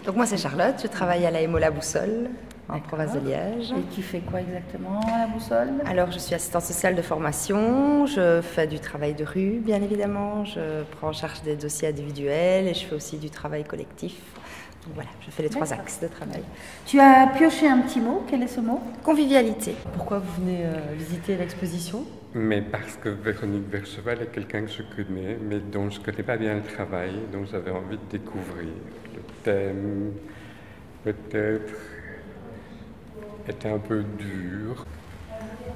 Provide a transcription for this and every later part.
Donc moi c'est Charlotte, je travaille à l'AMO La Boussole, en province de Liège. Et tu fais quoi exactement à la Boussole? Alors je suis assistante sociale de formation, je fais du travail de rue bien évidemment, je prends en charge des dossiers individuels et je fais aussi du travail collectif. Donc voilà, je fais les 3 axes de travail. Tu as pioché un petit mot, quel est ce mot? Convivialité. Pourquoi vous venez visiter l'exposition? Mais parce que Véronique Vercheval est quelqu'un que je connais, mais dont je ne connais pas bien le travail, donc j'avais envie de découvrir. Le thème, peut-être, était un peu dur,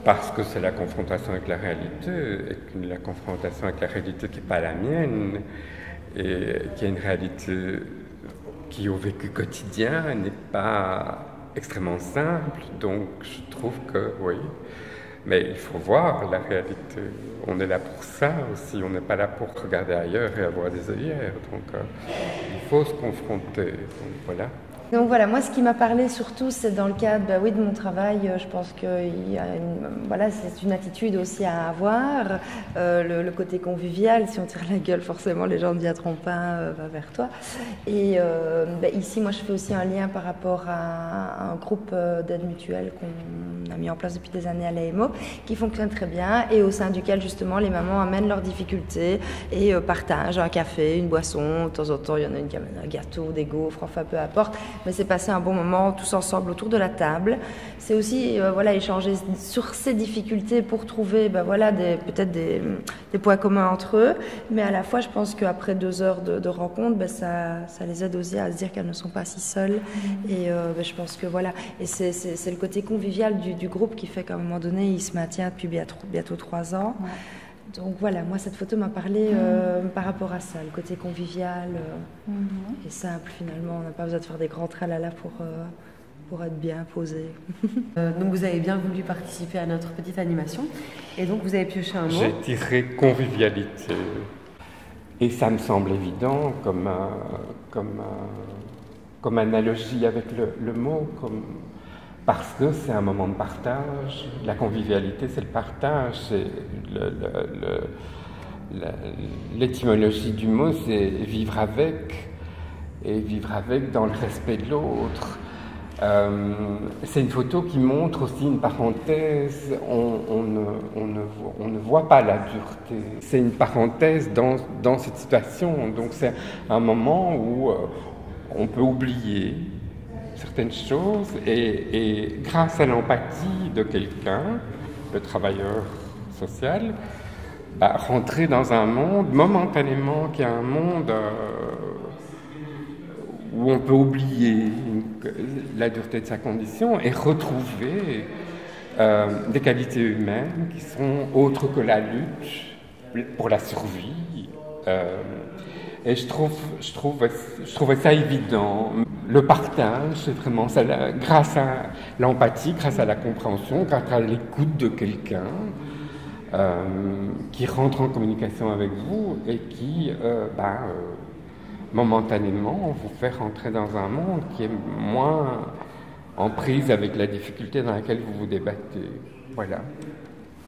parce que c'est la confrontation avec la réalité, et la confrontation avec la réalité qui n'est pas la mienne, et qui est une réalité qui, au vécu quotidien, n'est pas extrêmement simple. Donc je trouve que, oui, mais il faut voir la réalité. On est là pour ça aussi, on n'est pas là pour regarder ailleurs et avoir des œillères. Donc il faut se confronter. Donc voilà. Donc voilà, moi ce qui m'a parlé surtout, c'est dans le cadre de mon travail, je pense que c'est une attitude aussi à avoir, le côté convivial, si on tire la gueule forcément les gens ne viendront pas vers toi. Et ici moi je fais aussi un lien par rapport à un groupe d'aide mutuelle qu'on a mis en place depuis des années à l'AMO, qui fonctionne très bien et au sein duquel justement les mamans amènent leurs difficultés et partagent un café, une boisson, de temps en temps il y en a une qui amène un gâteau, des gaufres, enfin peu importe. Mais c'est passer un bon moment tous ensemble autour de la table. C'est aussi échanger sur ces difficultés pour trouver peut-être des points communs entre eux. Mais à la fois, je pense qu'après 2 heures de rencontre, ça les aide aussi à se dire qu'elles ne sont pas si seules. Et je pense que voilà. Et c'est le côté convivial du groupe qui fait qu'à un moment donné, il se maintient depuis bientôt 3 ans. Ouais. Donc voilà, moi cette photo m'a parlé par rapport à ça, le côté convivial et simple finalement. On n'a pas besoin de faire des grands tralala pour être bien posé. Donc vous avez bien voulu participer à notre petite animation et donc vous avez pioché un mot. J'ai tiré convivialité et ça me semble évident comme analogie avec le mot, parce que c'est un moment de partage. La convivialité, c'est le partage. L'étymologie du mot, c'est vivre avec, et vivre avec dans le respect de l'autre. C'est une photo qui montre aussi une parenthèse. On ne voit pas la dureté. C'est une parenthèse dans cette situation. Donc c'est un moment où on peut oublier certaines choses et grâce à l'empathie de quelqu'un, le travailleur social, rentrer dans un monde momentanément qui est un monde où on peut oublier la dureté de sa condition et retrouver des qualités humaines qui sont autres que la lutte pour la survie. Et je trouvais ça évident. Le partage, c'est vraiment ça, grâce à l'empathie, grâce à la compréhension, grâce à l'écoute de quelqu'un qui rentre en communication avec vous et qui, momentanément, vous fait rentrer dans un monde qui est moins en prise avec la difficulté dans laquelle vous vous débattez. Voilà.